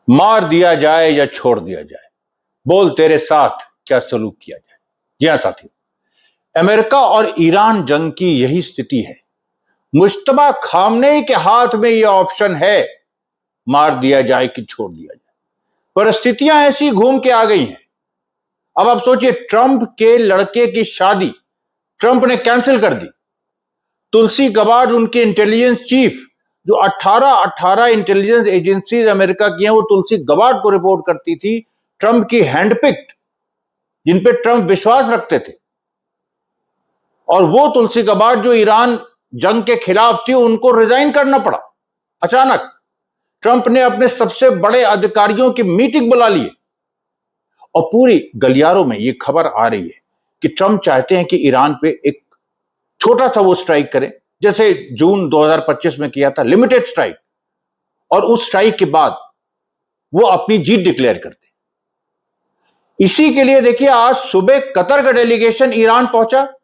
मार दिया जाए या छोड़ दिया जाए, बोल तेरे साथ क्या सलूक किया जाए। जी हां साथियों, अमेरिका और ईरान जंग की यही स्थिति है। मुश्तबा खामनेई के हाथ में यह ऑप्शन है, मार दिया जाए कि छोड़ दिया जाए। परिस्थितियां ऐसी घूम के आ गई हैं। अब आप सोचिए, ट्रंप के लड़के की शादी ट्रंप ने कैंसिल कर दी। तुलसी गबार्ड उनकी इंटेलिजेंस चीफ, जो 18 इंटेलिजेंस एजेंसीज अमेरिका की हैं, वो तुलसी गबार्ड को रिपोर्ट करती थी, ट्रंप की हैंडपिक्ड, जिन पे ट्रंप विश्वास रखते थे। और वो तुलसी गबार्ड जो ईरान जंग के खिलाफ थी, उनको रिजाइन करना पड़ा। अचानक ट्रंप ने अपने सबसे बड़े अधिकारियों की मीटिंग बुला ली और पूरी गलियारों में यह खबर आ रही है कि ट्रंप चाहते हैं कि ईरान पे एक छोटा सा वो स्ट्राइक करें, जैसे जून 2025 में किया था, लिमिटेड स्ट्राइक, और उस स्ट्राइक के बाद वो अपनी जीत डिक्लेयर करते। इसी के लिए देखिए, आज सुबह कतर का डेलीगेशन ईरान पहुंचा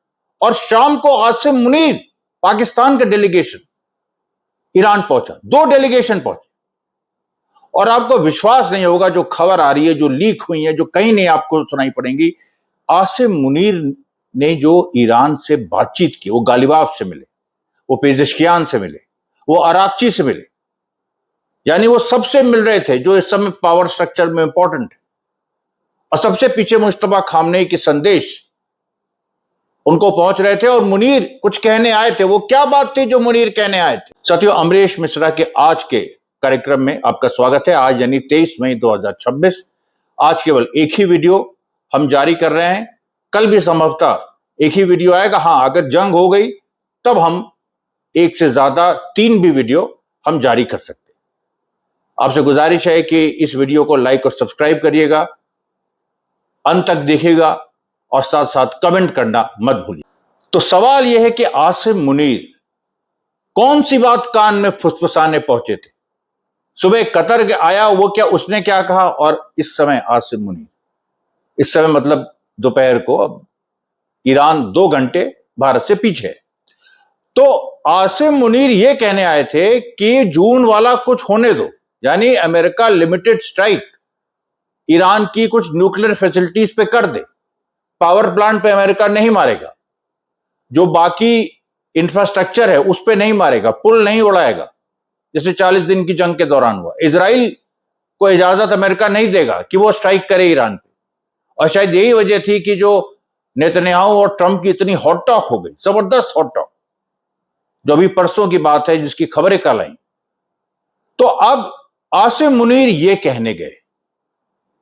और शाम को आसिम मुनीर, पाकिस्तान का डेलीगेशन, ईरान पहुंचा। 2 डेलीगेशन पहुंचे। और आपको विश्वास नहीं होगा, जो खबर आ रही है, जो लीक हुई है, जो कहीं नहीं आपको सुनाई पड़ेंगी, आसिम मुनीर ने जो ईरान से बातचीत की, वो गालिबाफ से मिले, वो पेजेश्कियान से मिले, वो अराक्ची से मिले, यानी वो सबसे मिल रहे थे जो इस समय पावर स्ट्रक्चर में इंपॉर्टेंट है। और सबसे पीछे मुश्तबा खामनेई के संदेश उनको पहुंच रहे थे और मुनीर कुछ कहने आए थे। वो क्या बात थी जो मुनीर कहने आए थे? साथियों, अमरीश मिश्रा के आज के कार्यक्रम में आपका स्वागत है। आज यानी 23 मई 2026, आज केवल एक ही वीडियो हम जारी कर रहे हैं। कल भी संभवतः एक ही वीडियो आएगा। हां, अगर जंग हो गई तब हम 1 से ज्यादा 3 भी वीडियो हम जारी कर सकते हैं। आपसे गुजारिश है कि इस वीडियो को लाइक और सब्सक्राइब करिएगा, अंत तक देखिएगा और साथ साथ कमेंट करना मत भूलिए। तो सवाल यह है कि आसिम मुनीर कौन सी बात कान में फुसफुसाने पहुंचे थे? सुबह कतर आया, वो क्या, उसने क्या कहा? और इस समय आसिम मुनीर, इस समय मतलब दोपहर को, अब ईरान 2 घंटे भारत से पीछे है। तो आसिम मुनीर ये कहने आए थे कि जून वाला कुछ होने दो, यानी अमेरिका लिमिटेड स्ट्राइक ईरान की कुछ न्यूक्लियर फैसिलिटीज पे कर दे। पावर प्लांट पे अमेरिका नहीं मारेगा, जो बाकी इंफ्रास्ट्रक्चर है उस पे नहीं मारेगा, पुल नहीं उड़ाएगा, जैसे 40 दिन की जंग के दौरान हुआ। इजराइल को इजाजत अमेरिका नहीं देगा कि वो स्ट्राइक करे ईरान पे। और शायद यही वजह थी कि जो नेतन्याहू और ट्रंप की इतनी हॉट टॉक हो गई, जबरदस्त हॉट टॉक, जो अभी परसों की बात है, जिसकी खबरें कल आई। तो अब आसिम मुनीर ये कहने गए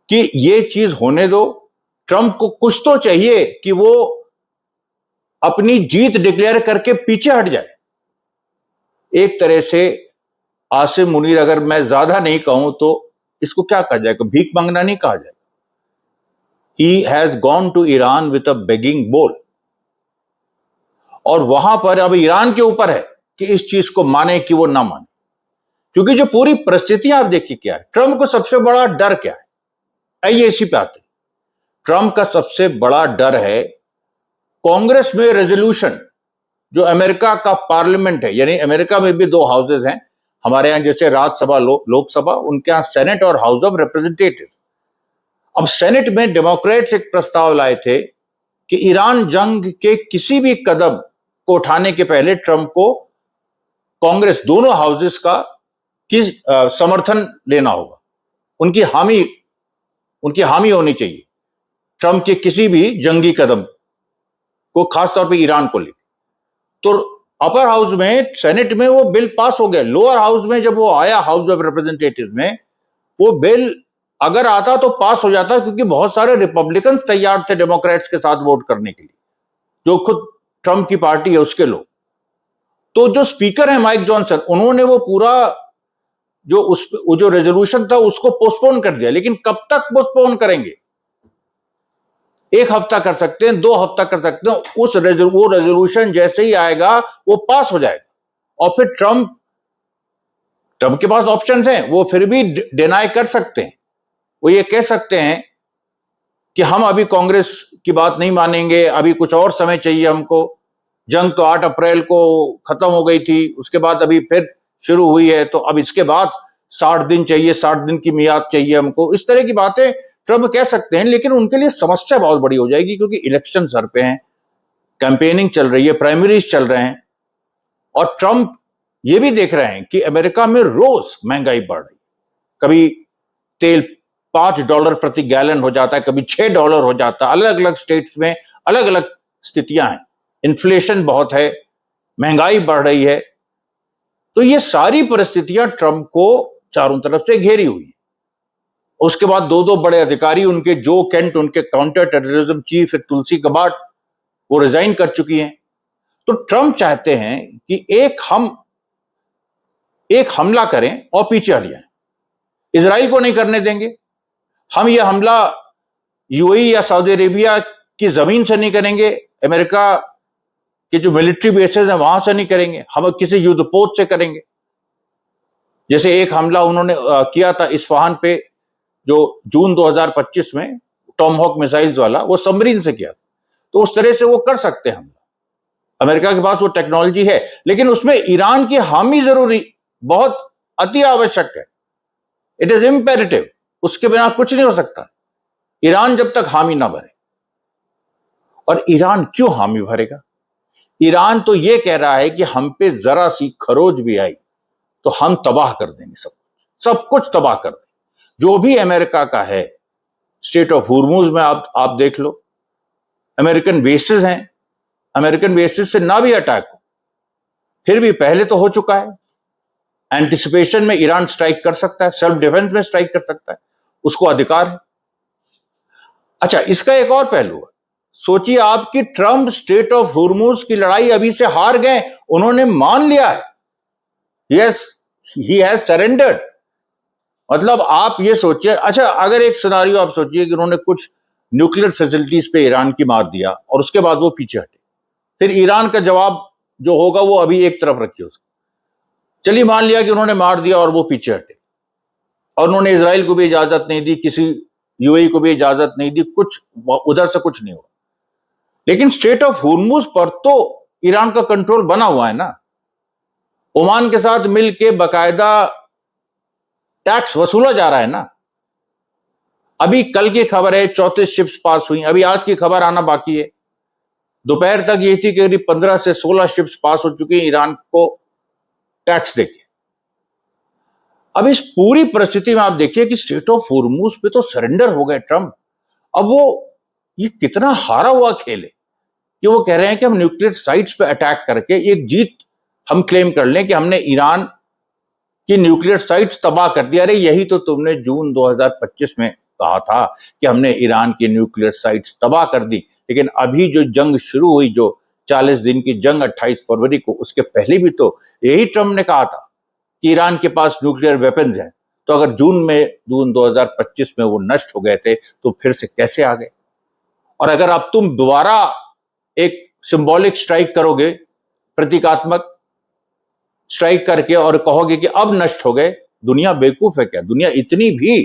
कि ये चीज होने दो, ट्रंप को कुछ तो चाहिए कि वो अपनी जीत डिक्लेयर करके पीछे हट जाए। एक तरह से आसिम मुनीर, अगर मैं ज्यादा नहीं कहूं तो इसको क्या कहा जाएगा, भीख मांगना नहीं कहा जाएगा। He has gone to Iran with a begging bowl. और वहां पर अब ईरान के ऊपर है कि इस चीज को माने कि वो ना माने, क्योंकि जो पूरी परिस्थितियां आप देखिए क्या है। ट्रंप को सबसे बड़ा डर क्या है? आइए इसी पे आते हैं। ट्रंप का सबसे बड़ा डर है कांग्रेस में रेजोल्यूशन, जो अमेरिका का पार्लियामेंट है, यानी अमेरिका में भी 2 हाउसेज हैं, हमारे यहां जैसे राज्यसभा, लोकसभा, उनके यहां सेनेट और हाउस ऑफ रिप्रेजेंटेटिव। अब सेनेट में डेमोक्रेट्स एक प्रस्ताव लाए थे कि ईरान जंग के किसी भी कदम को उठाने के पहले ट्रंप को कांग्रेस, दोनों हाउसेस का समर्थन लेना होगा, उनकी हामी होनी चाहिए ट्रंप के किसी भी जंगी कदम को, खासतौर पे ईरान को लेकर। तो अपर हाउस में, सेनेट में वो बिल पास हो गया। लोअर हाउस में जब वो आया, हाउस ऑफ रिप्रेजेंटेटिव में, वो बिल अगर आता तो पास हो जाता, क्योंकि बहुत सारे रिपब्लिकन्स तैयार थे डेमोक्रेट्स के साथ वोट करने के लिए, जो खुद ट्रंप की पार्टी है उसके लोग। तो जो स्पीकर है माइक जॉनसन, उन्होंने वो पूरा जो रेजोल्यूशन था उसको पोस्टपोन कर दिया। लेकिन कब तक पोस्टपोन करेंगे? 1 हफ्ता कर सकते हैं, 2 हफ्ता कर सकते हैं। वो रेजोल्यूशन जैसे ही आएगा वो पास हो जाएगा और फिर ट्रंप के पास ऑप्शंस हैं, वो फिर भी डिनाई कर सकते हैं। वो ये कह सकते हैं कि हम अभी कांग्रेस की बात नहीं मानेंगे, अभी कुछ और समय चाहिए हमको। जंग तो 8 अप्रैल को खत्म हो गई थी, उसके बाद अभी फिर शुरू हुई है, तो अब इसके बाद 60 दिन चाहिए, 60 दिन की मियाद चाहिए हमको, इस तरह की बातें ट्रंप कह सकते हैं, लेकिन उनके लिए समस्या बहुत बड़ी हो जाएगी क्योंकि इलेक्शन सर पे हैं, कैंपेनिंग चल रही है, प्राइमरीज चल रहे हैं, और ट्रंप ये भी देख रहे हैं कि अमेरिका में रोज महंगाई बढ़ रही है। कभी तेल $5 प्रति गैलन हो जाता है, कभी $6 हो जाता है, अलग अलग स्टेट्स में अलग अलग स्थितियां हैं, इन्फ्लेशन बहुत है, महंगाई बढ़ रही है। तो ये सारी परिस्थितियां ट्रंप को चारों तरफ से घेरी हुई है। उसके बाद दो दो बड़े अधिकारी उनके, जो केंट उनके काउंटर टेररिज्म चीफ, तुलसी गबार्ड, वो रिजाइन कर चुकी हैं। तो ट्रंप चाहते हैं कि एक हमला करें और पीछे हट जाएं। इजराइल को नहीं करने देंगे, हम यह हमला यूएई या सऊदी अरेबिया की जमीन से नहीं करेंगे, अमेरिका के जो मिलिट्री बेसेस हैं वहां से नहीं करेंगे, हम किसी युद्धपोत से करेंगे। जैसे एक हमला उन्होंने किया था इस्फहान पे, जो जून 2025 में टॉमहॉक मिसाइल्स वाला, वो सबमरीन से किया था। तो उस तरह से वो कर सकते हैं हमला, अमेरिका के पास वो टेक्नोलॉजी है, लेकिन उसमें ईरान की हामी जरूरी, बहुत अति आवश्यक है। इट इज इंपेरेटिव, उसके बिना कुछ नहीं हो सकता, ईरान जब तक हामी ना भरे। और ईरान क्यों हामी भरेगा? ईरान तो ये कह रहा है कि हम पे जरा सी खरोच भी आई तो हम तबाह कर देंगे, सब कुछ तबाह कर देंगे। जो भी अमेरिका का है, स्टेट ऑफ हुर्मुज में आप देख लो, अमेरिकन बेसिस हैं, अमेरिकन बेसिस से ना भी अटैक हो, फिर भी पहले तो हो चुका है, एंटिसिपेशन में ईरान स्ट्राइक कर सकता है, सेल्फ डिफेंस में स्ट्राइक कर सकता है, उसको अधिकार है। अच्छा, इसका एक और पहलू है, सोचिए आप कि ट्रंप स्टेट ऑफ हुर्मुज की लड़ाई अभी से हार गए, उन्होंने मान लिया है, यस ही हैज सरेंडर्ड। मतलब आप ये सोचिए, अच्छा अगर एक सिनारियो आप सोचिए कि उन्होंने कुछ न्यूक्लियर फैसिलिटीज पे ईरान की मार दिया और उसके बाद वो पीछे हटे, फिर ईरान का जवाब जो होगा वो अभी एक तरफ रखिए उसको। चलिए मान लिया कि उन्होंने मार दिया और वो पीछे हटे, और उन्होंने इजराइल को भी इजाजत नहीं दी, किसी यूएई को भी इजाजत नहीं दी, कुछ उधर से कुछ नहीं हुआ, लेकिन स्टेट ऑफ हुर्मुज पर तो ईरान का कंट्रोल बना हुआ है ना। ओमान के साथ मिलकर बाकायदा टैक्स वसूला जा रहा है ना। अभी कल की खबर है 34 शिप्स पास हुई, अभी आज की खबर आना बाकी है। दोपहर तक ये थी कि करीब 15 से 16 शिप्स पास हो चुकी हैं ईरान को टैक्स देके। अब इस पूरी परिस्थिति में आप देखिए कि स्टेट ऑफ हुर्मुज पे तो सरेंडर हो गए ट्रंप। अब वो ये कितना हारा हुआ खेल है कि वो कह रहे हैं कि हम न्यूक्लियर साइट्स पे अटैक करके एक जीत हम क्लेम कर लें कि हमने ईरान की न्यूक्लियर साइट्स तबाह कर दिया। अरे यही तो तुमने जून 2025 में कहा था कि हमने ईरान की न्यूक्लियर साइट्स तबाह कर दी, लेकिन अभी जो जंग शुरू हुई, जो 40 दिन की जंग 28 फरवरी को, उसके पहले भी तो यही ट्रंप ने कहा था कि ईरान के पास न्यूक्लियर वेपन्स हैं। तो अगर जून 2025 में वो नष्ट हो गए थे तो फिर से कैसे आ गए? और अगर अब तुम दोबारा एक सिंबॉलिक स्ट्राइक करोगे, प्रतीकात्मक स्ट्राइक करके, और कहोगे कि अब नष्ट हो गए, दुनिया बेवकूफ है क्या? दुनिया इतनी भी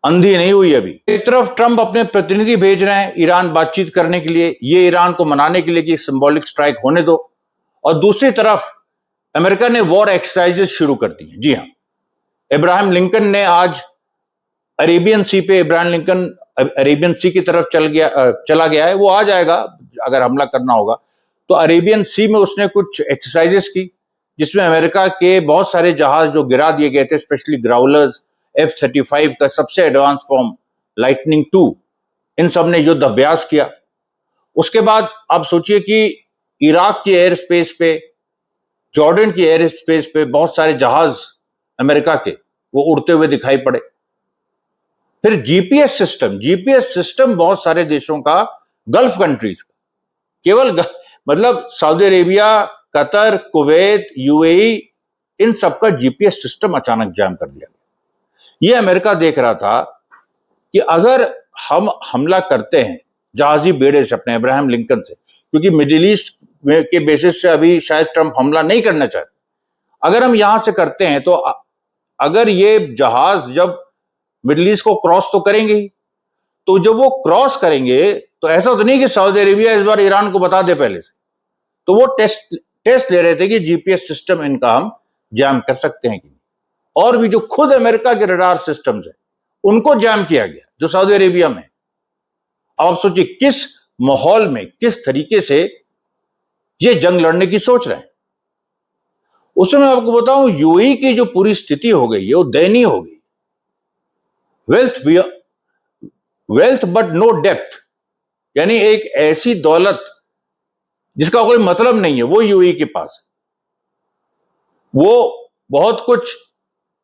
अंधी नहीं हुई अभी। एक तरफ ट्रंप अपने प्रतिनिधि भेज रहे हैं ईरान बातचीत करने के लिए, ये ईरान को मनाने के लिए कि सिंबॉलिक स्ट्राइक होने दो, और दूसरी तरफ अमेरिका ने वॉर एक्सरसाइजेस शुरू कर दी हैं। जी हां, इब्राहिम लिंकन ने आज अरेबियन सी पे, इब्राहिम लिंकन अरेबियन सी की तरफ चला गया है, वो आ जाएगा अगर हमला करना होगा तो। अरेबियन सी में उसने कुछ एक्सरसाइजेस की जिसमें अमेरिका के बहुत सारे जहाज जो गिरा दिए गए थे, स्पेशली ग्राउलर्स, F-35 का सबसे एडवांस फॉर्म लाइटनिंग 2, इन सब ने युद्ध अभ्यास किया। उसके बाद आप सोचिए कि इराक की एयर स्पेस पे, जॉर्डन की एयर स्पेस पे बहुत सारे जहाज अमेरिका के वो उड़ते हुए दिखाई पड़े। फिर जीपीएस सिस्टम बहुत सारे देशों का, गल्फ कंट्रीज का, केवल मतलब Saudi Arabia, Qatar, Kuwait, UAE, इन सबका जीपीएस सिस्टम अचानक जाम कर दिया। ये अमेरिका देख रहा था कि अगर हम हमला करते हैं जहाजी बेड़े से अपने इब्राहिम लिंकन से, क्योंकि मिडिल ईस्ट के बेसिस से अभी शायद ट्रंप हमला नहीं करना चाहते, अगर हम यहां से करते हैं तो अगर ये जहाज जब मिडिल ईस्ट को क्रॉस तो करेंगे ही, तो जब वो क्रॉस करेंगे तो ऐसा तो नहीं कि सऊदी अरेबिया इस बार ईरान को बता दे पहले से। तो वो टेस्ट ले रहे थे कि जीपीएस सिस्टम इनका हम जैम कर सकते हैं कि नहीं। और भी जो खुद अमेरिका के रडार सिस्टम्स है उनको जैम किया गया, जो सऊदी अरेबिया में। अब आप सोचिए किस माहौल में, किस तरीके से ये जंग लड़ने की सोच रहे हैं। उसमें मैं आपको बताऊं, यूएई की जो पूरी स्थिति हो गई है वो दयनीय हो गई। वेल्थ बट नो डेप्थ, यानी एक ऐसी दौलत जिसका कोई मतलब नहीं है वो यूएई के पास है। वो बहुत कुछ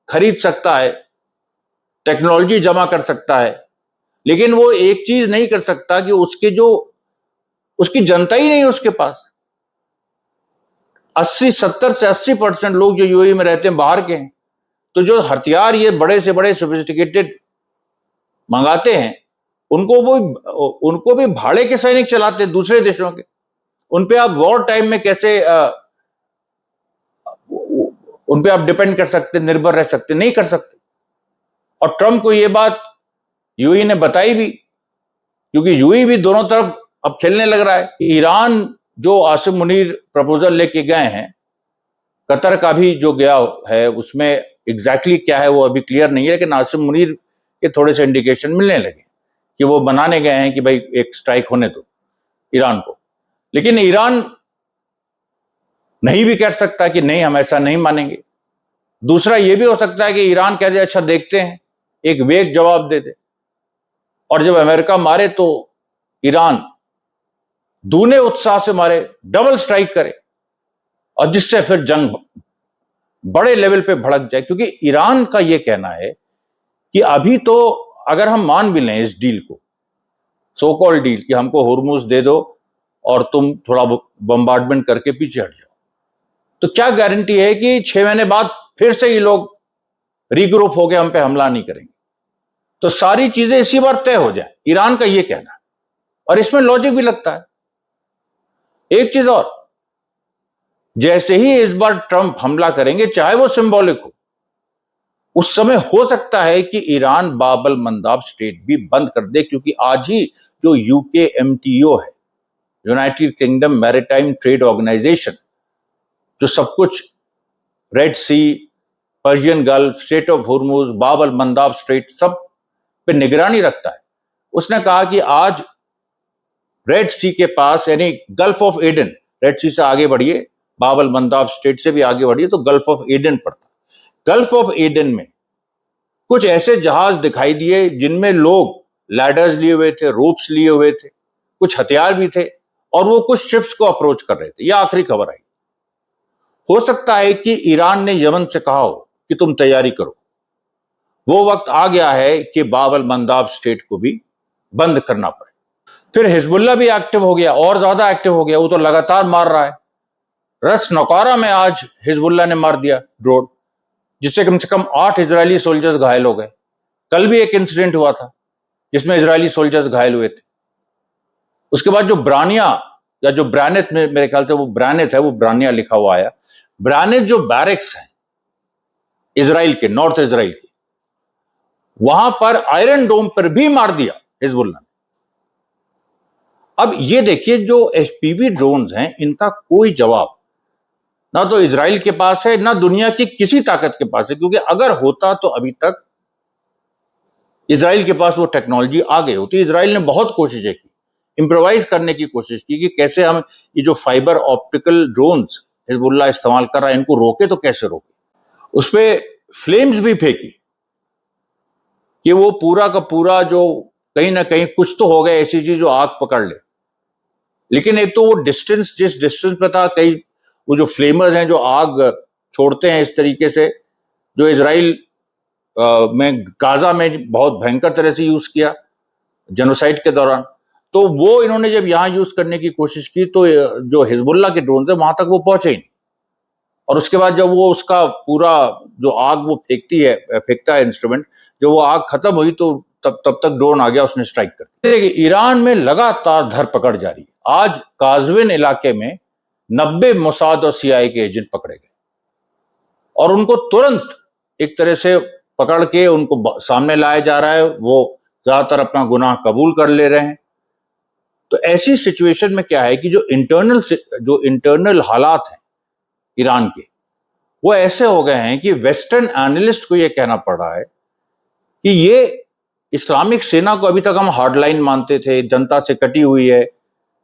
खरीद सकता है, टेक्नोलॉजी जमा कर सकता है, लेकिन वो एक चीज नहीं कर सकता कि उसकी जनता ही नहीं उसके पास। 70 से 80% लोग जो यूएई में रहते हैं बाहर के हैं। तो जो हथियार ये बड़े से बड़े सोफिस्टिकेटेड मंगाते हैं, उनको भी भाड़े के सैनिक चलाते हैं दूसरे देशों के। उन पे आप वॉर टाइम में कैसे उन पे आप डिपेंड कर सकते, निर्भर रह सकते? नहीं कर सकते। और ट्रंप को ये बात यूएई ने बताई भी, क्योंकि यूएई भी दोनों तरफ अब खेलने लग रहा है। ईरान जो आसिम मुनीर प्रपोजल लेके गए हैं, कतर का भी जो गया है, उसमें एग्जैक्टली क्या है वो अभी क्लियर नहीं है, लेकिन आसिम मुनीर के थोड़े से इंडिकेशन मिलने लगे कि वो बनाने गए हैं कि भाई एक स्ट्राइक होने दो ईरान को। लेकिन ईरान नहीं भी कह सकता कि नहीं, हम ऐसा नहीं मानेंगे। दूसरा ये भी हो सकता है कि ईरान कह दे अच्छा देखते हैं, एक वेग जवाब दे दे, और जब अमेरिका मारे तो ईरान दूने उत्साह से मारे, डबल स्ट्राइक करे, और जिससे फिर जंग बड़े लेवल पे भड़क जाए। क्योंकि ईरान का यह कहना है कि अभी तो अगर हम मान भी लें इस डील को, सो कॉल्ड डील, कि हमको हुर्मुज दे दो और तुम थोड़ा बम्बार्डमेंट करके पीछे हट जाओ, तो क्या गारंटी है कि 6 महीने बाद फिर से ये लोग रीग्रुप होकर हम पे हमला नहीं करेंगे? तो सारी चीजें इसी बार तय हो जाए, ईरान का यह कहना है, और इसमें लॉजिक भी लगता है। एक चीज और, जैसे ही इस बार ट्रंप हमला करेंगे, चाहे वो सिंबॉलिक हो, उस समय हो सकता है कि ईरान बाबल मंदाब स्ट्रेट भी बंद कर दे, क्योंकि आज ही जो यूके एमटीओ है, United Kingdom Maritime Trade Organisation, जो सब कुछ Red Sea, Persian Gulf, Strait of Hormuz, Bab el Mandeb straight, सब पे निगरानी रखता है, उसने कहा कि आज रेड सी के पास, यानी गल्फ ऑफ एडन, रेड सी से आगे बढ़िए, बाबल मंदाब स्ट्रेट से भी आगे बढ़िए तो गल्फ ऑफ एडन पड़ता। गल्फ ऑफ एडन में कुछ ऐसे जहाज दिखाई दिए जिनमें लोग लैडर्स लिए हुए थे, रोप्स लिए हुए थे, कुछ हथियार भी थे, और वो कुछ शिप्स को अप्रोच कर रहे थे। यह आखिरी खबर आई। हो सकता है कि ईरान ने यमन से कहा हो कि तुम तैयारी करो। वो वक्त आ गया है कि बाबल मंदाब स्ट्रेट को भी बंद करना पड़े। फिर हिजबुल्लाह भी एक्टिव हो गया, और ज्यादा एक्टिव हो गया, वो तो लगातार मार रहा है। रस नौकारा में आज हिजबुल्लाह ने मार दिया ड्रोन, जिससे कम से कम 8 इजरायली सोल्जर्स घायल हो गए। कल भी एक इंसिडेंट हुआ था जिसमें इजरायली सोल्जर्स घायल हुए थे। उसके बाद जो ब्रानिया, या जो ब्रानेत, मेरे ख्याल से वो ब्रानेत है, वो ब्रानिया लिखा हुआ आया, ब्रानेत जो बैरक्स हैं इजराइल के, नॉर्थ इजराइल के, वहां पर आयरन डोम पर भी मार दिया हिजबुल्लाह ने। अब ये देखिए, जो एचपीवी ड्रोन्स हैं, इनका कोई जवाब ना तो इजराइल के पास है, ना दुनिया की किसी ताकत के पास है, क्योंकि अगर होता तो अभी तक इजराइल के पास वो टेक्नोलॉजी आ गई होती। इजराइल ने बहुत कोशिशें की, इंप्रोवाइज करने की कोशिश की कि कैसे हम ये जो फाइबर ऑप्टिकल ड्रोन्स हिजबुल्लाह इस्तेमाल कर रहा है, इनको रोके तो कैसे रोके। उस पर फ्लेम्स भी फेंकी कि वो पूरा का पूरा जो कहीं ना कहीं कुछ तो हो गया ऐसी चीज जो आग पकड़ ले। लेकिन एक तो वो डिस्टेंस, जिस डिस्टेंस पे था, कई वो जो फ्लेमर्स हैं जो आग छोड़ते हैं इस तरीके से, जो इजराइल में गाजा में बहुत भयंकर तरह से यूज किया जेनोसाइड के दौरान, तो वो इन्होंने जब यहां यूज करने की कोशिश की तो जो हिजबुल्लाह के ड्रोन थे वहां तक वो पहुंचे ही नहीं। और उसके बाद जब वो उसका पूरा जो आग वो फेंकता है इंस्ट्रूमेंट, जब वो आग खत्म हुई तो तब तक ड्रोन आ गया, उसने स्ट्राइक कर दिया। ईरान में लगातार धरपकड़ जारी। आज काजविन इलाके में 90 मोसाद और सीआईए के एजेंट पकड़े गए, और उनको तुरंत एक तरह से पकड़ के उनको सामने लाया जा रहा है। वो ज्यादातर अपना गुनाह कबूल कर ले रहे हैं। तो ऐसी सिचुएशन में क्या है कि जो इंटरनल हालात हैं ईरान के, वो ऐसे हो गए हैं कि वेस्टर्न एनालिस्ट को ये कहना पड़ रहा है कि ये इस्लामिक सेना को अभी तक हम हार्डलाइन मानते थे, जनता से कटी हुई है,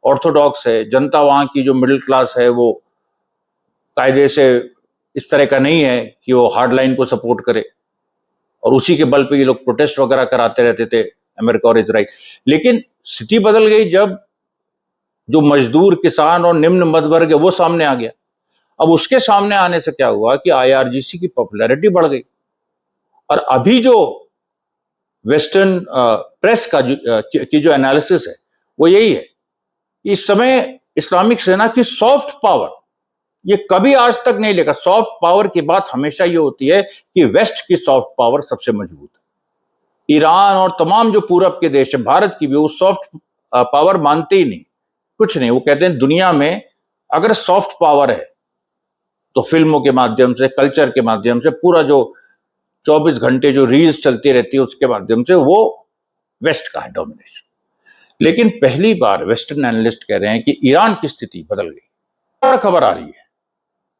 ऑर्थोडॉक्स है, जनता वहां की जो मिडिल क्लास है वो कायदे से इस तरह का नहीं है कि वो हार्डलाइन को सपोर्ट करे, और उसी के बल पे ये लोग प्रोटेस्ट वगैरह कराते रहते थे, अमेरिका और इजराइल। लेकिन स्थिति बदल गई जब जो मजदूर, किसान और निम्न मध्य वर्ग है वो सामने आ गया। अब उसके सामने आने से क्या हुआ कि IRGC की पॉपुलैरिटी बढ़ गई, और अभी जो वेस्टर्न प्रेस का की जो एनालिसिस है वो यही है कि इस समय इस्लामिक सेना की सॉफ्ट पावर, ये कभी आज तक नहीं लेगा। सॉफ्ट पावर की बात हमेशा ये होती है कि वेस्ट की सॉफ्ट पावर सबसे मजबूत है। ईरान और तमाम जो पूरब के देश है, भारत की भी, वो सॉफ्ट पावर मानते ही नहीं, कुछ नहीं। वो कहते हैं दुनिया में अगर सॉफ्ट पावर है तो फिल्मों के माध्यम से, कल्चर के माध्यम से, पूरा जो 24 घंटे जो रील्स चलती रहती है उसके माध्यम से, वो वेस्ट का है डोमिनेशन। लेकिन पहली बार वेस्टर्न एनालिस्ट कह रहे हैं कि ईरान की स्थिति बदल गई। और खबर आ रही है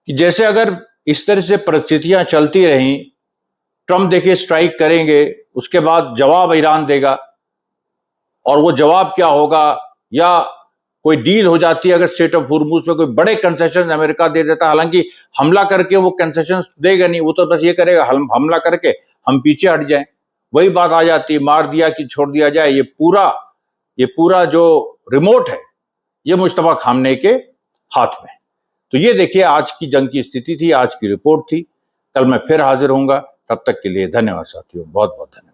कि जैसे अगर इस तरह से परिस्थितियां चलती रहीं, ट्रंप देखिए स्ट्राइक करेंगे, उसके बाद जवाब ईरान देगा, और वो जवाब क्या होगा, या कोई डील हो जाती है अगर स्ट्रेट ऑफ हुर्मुज पे, कोई बड़े कंसेशन अमेरिका दे देता, हालांकि हमला करके वो कंसेशन देगा नहीं, वो तो बस ये करेगा हमला करके हम पीछे हट जाएं। वही बात आ जाती है, मार दिया कि छोड़ दिया जाए। ये पूरा जो रिमोट है ये मुश्तबा खामने के हाथ में है। तो ये देखिए आज की जंग की स्थिति थी, आज की रिपोर्ट थी। कल मैं फिर हाजिर होऊंगा, तब तक के लिए धन्यवाद साथियों, बहुत बहुत धन्यवाद।